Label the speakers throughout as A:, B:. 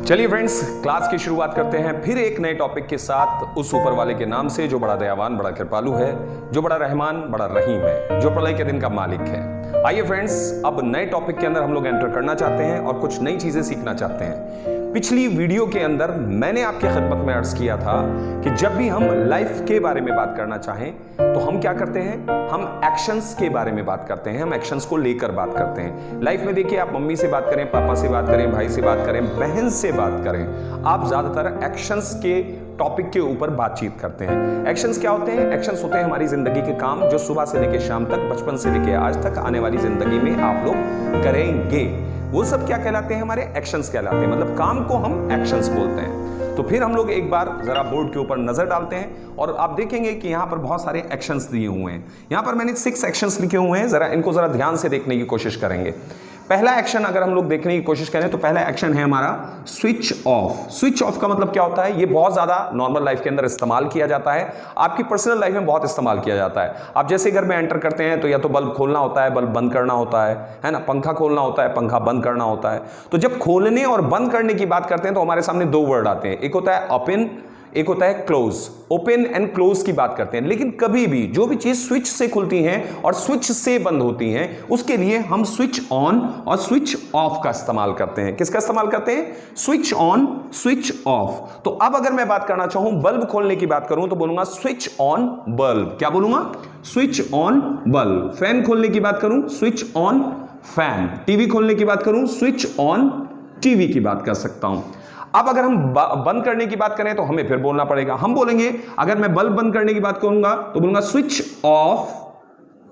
A: चलिए friends, class की शुरुआत करते हैं फिर एक नए टॉपिक के साथ, उस ऊपर वाले के नाम से जो बड़ा दयावान, बड़ा कृपालु है, जो बड़ा रहमान, बड़ा रहीम है, जो प्रलय के दिन का मालिक है। आइए फ्रेंड्स, अब नए टॉपिक के अंदर हम लोग एंटर करना चाहते हैं और कुछ नई चीजें सीखना चाहते हैं। पिछली वीडियो के अंदर मैंने आपके खिदमत में अर्ज किया था कि जब भी हम लाइफ के बारे में बात करना चाहें तो हम क्या करते हैं, हम एक्शंस के बारे में बात करते हैं, हम एक्शंस को लेकर बात करते हैं। लाइफ में देखिए, आप मम्मी से बात करें, पापा से बात करें, भाई से बात करें, बहन से बात करें, आप ज्यादातर एक्शंस के टॉपिक के ऊपर बातचीत करते हैं। एक्शंस क्या होते हैं? एक्शंस होते हैं हमारी जिंदगी के काम जो सुबह से लेकर शाम तक, बचपन से लेकर आज तक आने वाली जिंदगी में आप लोग करेंगे। वो सब क्या कहलाते हैं? हमारे एक्शंस कहलाते हैं। मतलब काम को हम एक्शंस बोलते हैं। तो फिर हम लोग एक बार जरा बोर्ड के ऊपर नजर डालते हैं और आप देखेंगे कि यहां पर बहुत सारे एक्शंस दिए हुए हैं। यहां पर मैंने 6 एक्शंस लिखे हुए हैं, जरा इनको जरा ध्यान से देखने की कोशिश करेंगे। पहला एक्शन अगर हम लोग देखने की कोशिश करें तो पहला एक्शन है हमारा स्विच ऑफ। स्विच ऑफ का मतलब क्या होता है? ये बहुत ज्यादा नॉर्मल लाइफ के अंदर इस्तेमाल किया जाता है, आपकी पर्सनल लाइफ में बहुत इस्तेमाल किया जाता है। आप जैसे घर में एंटर करते हैं तो या तो बल्ब खोलना होता है, बल्ब बंद करना होता है ना, पंखा खोलना होता है, पंखा बंद करना होता है। तो जब खोलने और बंद करने की बात करते हैं तो हमारे सामने 2 वर्ड आते हैं, एक होता है ओपन, एक होता है क्लोज। ओपन एंड क्लोज की बात करते हैं। लेकिन कभी भी जो भी चीज स्विच से खुलती है और स्विच से बंद होती है, उसके लिए हम स्विच ऑन और स्विच ऑफ का इस्तेमाल करते हैं। किसका इस्तेमाल करते हैं? Switch on, switch off. तो अब अगर मैं बात करना चाहूं, बल्ब खोलने की बात करूं तो बोलूंगा स्विच ऑन बल्ब। क्या बोलूंगा? Switch on bulb. फैन खोलने की बात करूं, स्विच ऑन फैन। टीवी खोलने की बात करूं, स्विच ऑन टीवी की बात कर सकता हूं। अब अगर हम बंद करने की बात करें तो हमें फिर बोलना पड़ेगा। हम बोलेंगे, अगर मैं बल्ब बंद करने की बात करूंगा तो बोलूंगा स्विच ऑफ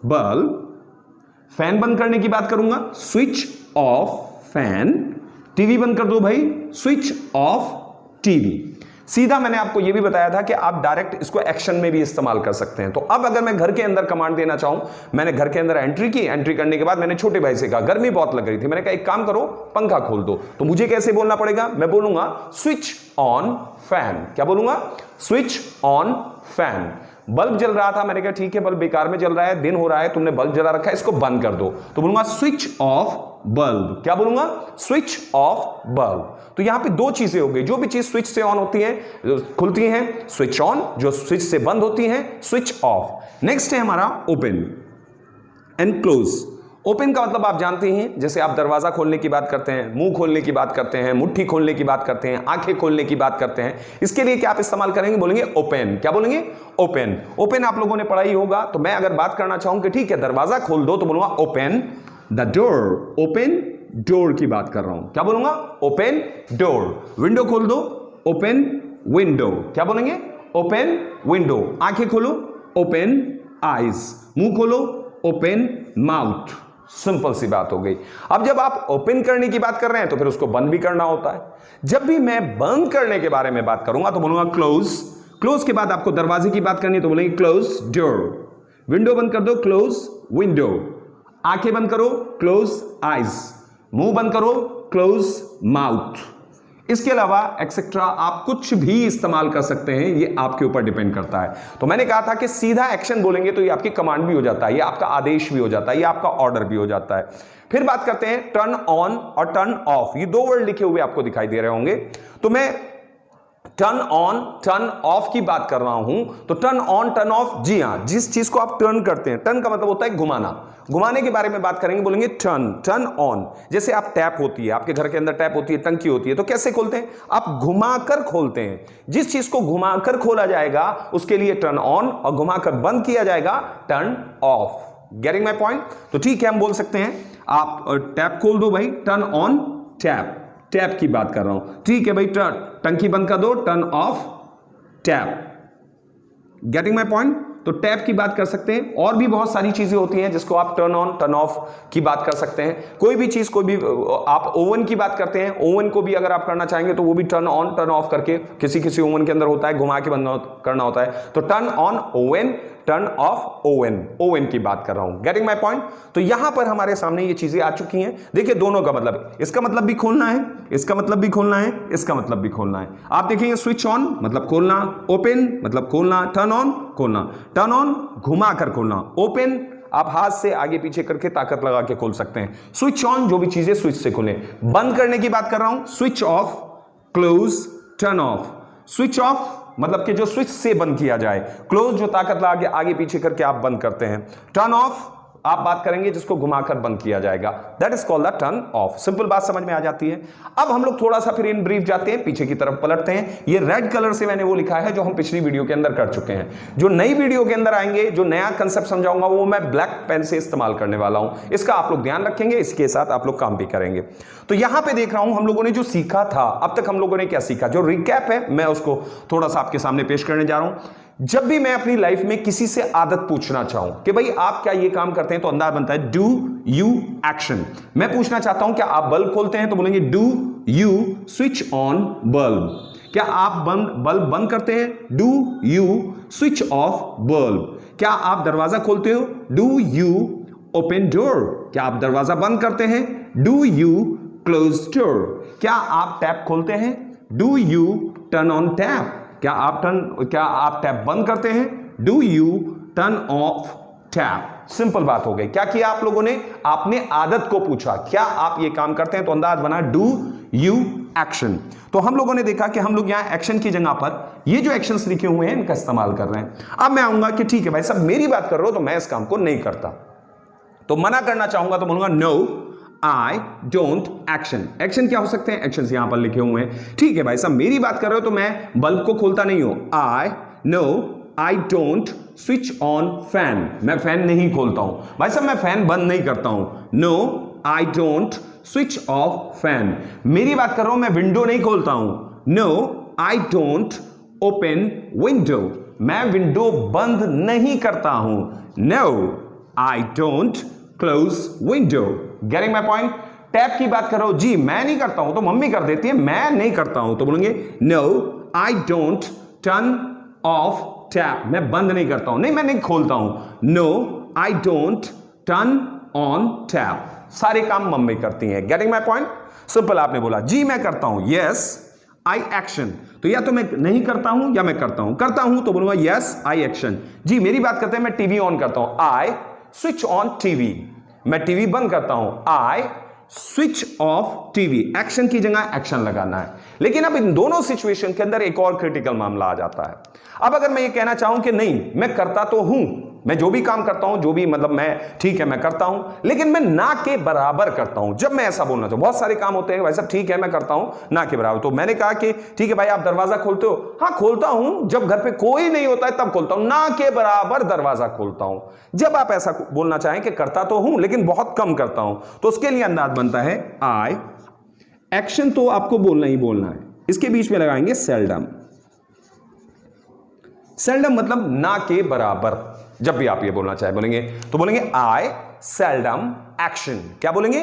A: बल्ब। फैन बंद करने की बात करूंगा, स्विच ऑफ फैन। टीवी बंद कर दो भाई, स्विच ऑफ टीवी। सीधा मैंने आपको यह भी बताया था कि आप डायरेक्ट इसको एक्शन में भी इस्तेमाल कर सकते हैं। तो अब अगर मैं घर के अंदर कमांड देना चाहूं, मैंने घर के अंदर एंट्री की, एंट्री करने के बाद मैंने छोटे भाई से कहा, गर्मी बहुत लग रही थी, मैंने कहा एक काम करो, पंखा खोल दो। तो मुझे कैसे बोलना पड़ेगा? मैं बोलूंगा स्विच ऑन फैन। क्या बोलूंगा? Switch on fan. बल्ब जल रहा था, मैंने कहा ठीक है, बल्ब बेकार में जल रहा है, दिन हो रहा है, तुमने बल्ब जला रखा है, इसको बंद कर दो। तो बोलूंगा स्विच ऑफ बल्ब। क्या बोलूंगा? Switch off bulb. तो यहां पे 2 चीजें हो गई। जो भी चीज स्विच से ऑन होती है, खुलती है, स्विच ऑन। जो स्विच से बंद होती है, स्विच ऑफ। नेक्स्ट है हमारा ओपन एंड क्लोज। ओपन का मतलब आप जानते हैं, जैसे आप दरवाजा खोलने की बात करते हैं, मुंह खोलने की बात करते हैं, मुट्ठी खोलने की बात करते हैं, आंखें खोलने की बात करते हैं। इसके लिए क्या आप इस्तेमाल करेंगे? बोलेंगे ओपन। क्या बोलेंगे? ओपन। ओपन आप लोगों ने पढ़ा ही होगा। तो मैं अगर बात करना चाहूं कि ठीक है दरवाजा खोल दो, तो बोलूंगा open the door. Open door की बात कर रहा हूं। क्या बोलूंगा? Open door. विंडो खोल दो, ओपन विंडो। क्या बोलेंगे? Open window. आंखें खोलो, ओपन आईज। मुंह खोलो, ओपन माउथ। सिंपल सी बात हो गई। अब जब आप ओपन करने की बात कर रहे हैं तो फिर उसको बंद भी करना होता है। जब भी मैं बंद करने के बारे में बात करूंगा तो बोलूंगा क्लोज। क्लोज के बाद आपको दरवाजे की बात करनी है तो बोलेंगे क्लोज डोर। विंडो बंद कर दो, क्लोज विंडो। आंखें बंद करो, क्लोज आईज। मुंह बंद करो, क्लोज माउथ। इसके अलावा एक्सेट्रा आप कुछ भी इस्तेमाल कर सकते हैं, ये आपके ऊपर डिपेंड करता है। तो मैंने कहा था कि सीधा एक्शन बोलेंगे तो ये आपकी कमांड भी हो जाता है, ये आपका आदेश भी हो जाता है, ये आपका ऑर्डर भी हो जाता है। फिर बात करते हैं टर्न ऑन और टर्न ऑफ। ये 2 वर्ड लिखे हुए आपको दिखाई दे रहे होंगे। तो मैं टर्न ऑन, टर्न ऑफ की बात कर रहा हूं। तो टर्न ऑन, टर्न ऑफ, जी हां, जिस चीज को आप टर्न करते हैं, टर्न का मतलब होता है घुमाना। घुमाने के बारे में बात करेंगे, बोलेंगे टर्न, टर्न ऑन। जैसे आप टैप होती है, आपके घर के अंदर टैप होती है, टंकी होती है, तो कैसे खोलते हैं? आप घुमाकर खोलते हैं। जिस चीज को घुमाकर खोला जाएगा उसके लिए टर्न ऑन, और घुमाकर बंद किया जाएगा turn off. Getting my point? तो ठीक है, हम बोल सकते हैं आप टैप खोल दो भाई, टर्न ऑन टैप। टैप की बात कर रहा हूं, ठीक है भाई, टंकी बंद कर दो, turn off tap. Getting my point? तो टैप की बात कर सकते हैं। और भी बहुत सारी चीजें होती हैं जिसको आप टर्न ऑन, टर्न ऑफ की बात कर सकते हैं। कोई भी चीज, कोई भी, आप ओवन की बात करते हैं, ओवन को भी अगर आप करना चाहेंगे तो वो भी टर्न ऑन, टर्न ऑफ करके, किसी किसी ओवन के अंदर होता है घुमा के बंद करना होता है। तो turn on oven, turn off oven. Oven की बात कर रहा हूं। Getting my point? तो यहां पर हमारे सामने ये चीजें आ चुकी हैं। देखिए दोनों का मतलब, इसका मतलब भी खोलना है, इसका मतलब भी खोलना है, इसका मतलब भी खोलना है। आप देखेंगे स्विच ऑन मतलब खोलना, ओपन मतलब खोलना, टर्न ऑन खोलना, टर्न ऑन घुमा कर खोलना, ओपन आप हाथ से आगे पीछे करके ताकत लगा के खोल सकते हैं। स्विच ऑन जो भी चीजें स्विच से खोलें। बंद करने की बात कर रहा हूं, switch off close, turn off. Switch off मतलब कि जो स्विच से बंद किया जाए, क्लोज जो ताकत आगे आगे पीछे करके आप बंद करते हैं, टर्न ऑफ आप बात करेंगे जिसको घुमाकर बंद किया जाएगा, that is called the turn off. Simple बात समझ में आ जाती है। अब हम लोग थोड़ा सा फिर इन ब्रीफ जाते हैं, पीछे की तरफ पलटते हैं। ये रेड कलर से मैंने वो लिखा है जो हम पिछली वीडियो के अंदर कर चुके हैं। जो नई वीडियो के अंदर आएंगे, जो नया कंसेप्ट समझाऊंगा वो मैं ब्लैक पेन से इस्तेमाल करने वाला हूं। इसका आप लोग ध्यान रखेंगे, इसके साथ आप लोग काम भी करेंगे। तो यहां पे देख रहा हूं हम लोगों ने जो सीखा था, अब तक हम लोगों ने क्या सीखा, जो रिकैप है मैं उसको थोड़ा सा आपके सामने पेश करने जा रहा हूं। जब भी मैं अपनी लाइफ में किसी से आदत पूछना चाहूं कि भाई आप क्या ये काम करते हैं, तो अंदाज बनता है डू यू एक्शन। मैं पूछना चाहता हूं क्या आप बल्ब खोलते हैं, तो बोलेंगे do you switch on bulb. क्या आप बल्ब बंद करते हैं, do you switch off bulb. क्या आप दरवाजा खोलते हो, डू यू ओपन डोर। क्या आप दरवाजा बंद करते हैं, डू यू क्लोज डोर। क्या आप टैप खोलते हैं, do U turn on tap. क्या आप टैप बंद करते हैं, do U turn off tap. Simple बात हो गई। क्या किया आप लोगों ने, आपने आदत को पूछा क्या आप ये काम करते हैं, तो अंदाज बना डू यू एक्शन। तो हम लोगों ने देखा कि हम लोग यहां एक्शन की जगह पर ये जो एक्शंस लिखे हुए हैं इनका इस्तेमाल कर रहे हैं। अब मैं आऊंगा कि ठीक है भाई साहब मेरी बात कर रहे हो तो मैं इस काम को नहीं करता, तो मना करना चाहूंगा तो बोलूंगा no I don't action. Action क्या हो सकते हैं, एक्शन यहां पर लिखे हुए हैं। ठीक है भाई साहब मेरी बात कर रहे हो तो मैं बल्ब को खोलता नहीं हूं, आई डोंट स्विच ऑन फैन। मैं फैन नहीं खोलता हूं भाई साहब, मैं फैन बंद नहीं करता हूं, no I don't switch off fan. मेरी बात कर रहा हूं मैं विंडो नहीं खोलता हूं, no I don't open window. मैं विंडो बंद नहीं करता हूं, no I don't close window. Getting my point. Tap की बात करो, जी मैं नहीं करता हूं तो मम्मी कर देती है, मैं नहीं करता हूं तो बोलेंगे no I don't turn off tap. मैं बंद नहीं करता हूं, नहीं मैं नहीं खोलता हूं, no I don't turn on tap. सारे काम मम्मी करती हैं। Getting my point. सिंपल आपने बोला जी मैं करता हूं, यस आई एक्शन। तो या तो मैं नहीं करता हूं या मैं करता हूं तो बोलूंगा यस आई एक्शन। जी मेरी बात करते हैं मैं टीवी ऑन करता हूं, आई स्विच ऑन टीवी। मैं टीवी बंद करता हूं, I switch off TV. Action की जगह एक्शन लगाना है। लेकिन अब इन दोनों सिचुएशन के अंदर एक और क्रिटिकल मामला आ जाता है। अब अगर मैं ये कहना चाहूं कि नहीं मैं करता तो हूं, मैं जो भी काम करता हूं, जो भी मतलब मैं ठीक है मैं करता हूं, लेकिन मैं ना के बराबर करता हूं। जब मैं ऐसा बोलना चाहूं, बहुत सारे काम होते हैं भाई साहब ठीक है मैं करता हूं ना के बराबर। तो मैंने कहा कि ठीक है भाई आप दरवाजा खोलते हो, हाँ खोलता हूं, जब घर पे कोई नहीं होता है तब खोलता हूं, ना के बराबर दरवाजा खोलता हूं। जब आप ऐसा बोलना चाहें कि करता तो हूं लेकिन बहुत कम करता हूं, तो उसके लिए अंदाज बनता है आई एक्शन। तो आपको बोलना ही बोलना है, इसके बीच में लगाएंगे सेल्डम। सेल्डम मतलब ना के बराबर। जब भी आप ये बोलना चाहे बोलेंगे तो बोलेंगे आई सेल्डम एक्शन। क्या बोलेंगे,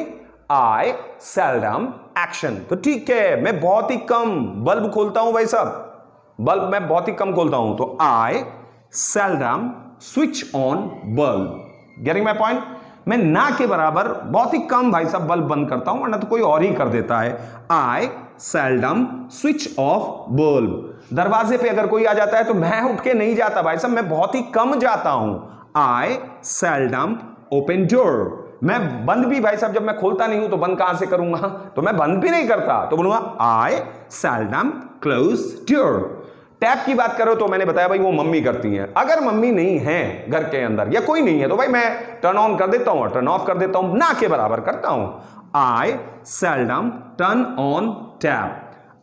A: आई सेल्डम एक्शन। तो ठीक है मैं बहुत ही कम बल्ब खोलता हूं भाई साहब, बल्ब मैं बहुत ही कम खोलता हूं, तो I seldom switch on bulb. Getting my point. मैं ना के बराबर बहुत ही कम भाई साहब बल्ब बंद करता हूं, वरना तो कोई और ही कर देता है। आई सेल्डम स्विच ऑफ बल्ब। दरवाजे पे अगर कोई आ जाता है तो मैं उठ के नहीं जाता भाई साहब, मैं बहुत ही कम जाता हूं। I seldom open door. मैं बंद भी भाई साहब जब मैं खोलता नहीं हूं तो बंद कहां से करूंगा, तो मैं बंद भी नहीं करता, तो बोलूंगा आई सेल्डम क्लोज डोर। टैप की बात करो तो मैंने बताया भाई वो मम्मी करती हैं। अगर मम्मी नहीं है घर के अंदर या कोई नहीं है तो भाई मैं टर्न ऑन कर देता हूं और टर्न ऑफ कर देता हूं, ना के बराबर करता हूं। I seldom turn on tap,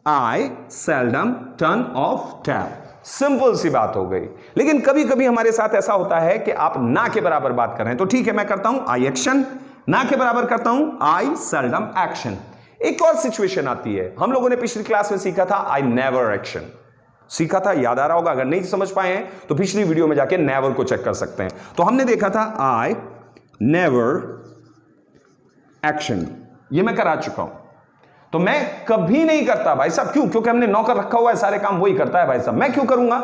A: I seldom turn off tap. Simple सी बात हो गई। लेकिन कभी कभी हमारे साथ ऐसा होता है कि आप ना के बराबर बात कर रहे हैं, तो ठीक है मैं करता हूं आई एक्शन, ना के बराबर करता हूं आई सेल्डम एक्शन। एक और सिचुएशन आती है, हम लोगों ने पिछली क्लास में सीखा था आई नेवर एक्शन, सीखा था, याद आ रहा होगा। अगर नहीं समझ पाए हैं तो पिछली वीडियो में जाके नेवर को चेक कर सकते हैं। तो हमने देखा था आई नेवर एक्शन, ये मैं करा चुका हूं। तो मैं कभी नहीं करता भाई साहब, क्यों? क्योंकि हमने नौकर रखा हुआ है, सारे काम वही करता है भाई साहब, मैं क्यों करूंगा?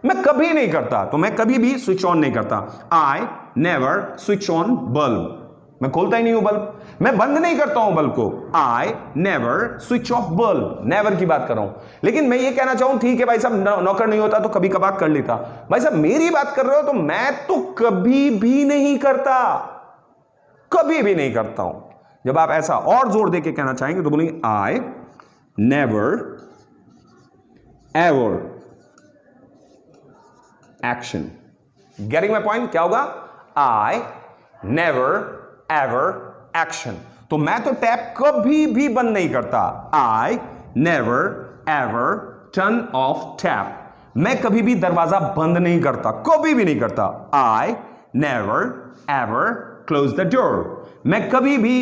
A: मैं कभी नहीं करता, तो मैं कभी भी स्विच ऑन नहीं करता। I never switch on bulb, मैं खोलता ही नहीं हूं बल्ब, मैं बंद नहीं करता हूं बल्ब को। I never switch off bulb, never की बात कर रहा हूं। लेकिन मैं ये कहना चाहूं ठीक है भाई साहब नौकर नहीं होता तो कभी कभार कर लेता। भाई साहब मेरी बात कर रहे हो तो मैं तो कभी भी नहीं करता, कभी भी नहीं करता हूं। जब आप ऐसा और जोर देके कहना चाहेंगे तो बोलेंगे I never ever action. Getting my point? क्या होगा? I never ever action. तो मैं तो टैप कभी भी बंद नहीं करता। I never ever turn off tap. मैं कभी भी दरवाजा बंद नहीं करता, कभी भी नहीं करता। I never ever close the door. मैं कभी भी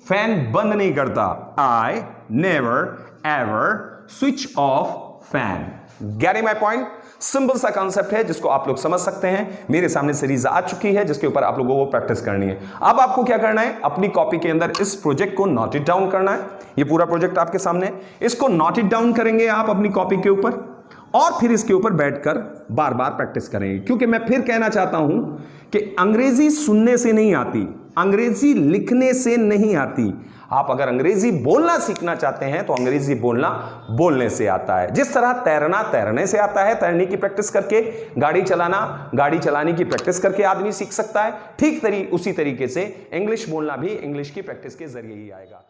A: फैन बंद नहीं करता। I never ever switch off fan. Getting my point? Simple सा कॉन्सेप्ट है जिसको आप लोग समझ सकते हैं। मेरे सामने सीरीज आ चुकी है जिसके ऊपर आप लोगों को प्रैक्टिस करनी है। अब आपको क्या करना है? अपनी कॉपी के अंदर इस प्रोजेक्ट को नोट इट डाउन करना है। ये पूरा प्रोजेक्ट आपके सामने है, इसको नोट इट डाउन करेंगे आप अपनी कॉपी के ऊपर, और फिर इसके ऊपर बैठकर बार बार प्रैक्टिस करेंगे। क्योंकि मैं फिर कहना चाहता हूं कि अंग्रेजी सुनने से नहीं आती, अंग्रेजी लिखने से नहीं आती। आप अगर अंग्रेजी बोलना सीखना चाहते हैं तो अंग्रेजी बोलना बोलने से आता है। जिस तरह तैरना तैरने से आता है, तैरने की प्रैक्टिस करके, गाड़ी चलाने की प्रैक्टिस करके आदमी सीख सकता है, ठीक उसी तरीके से इंग्लिश बोलना भी इंग्लिश की प्रैक्टिस के जरिए ही आएगा।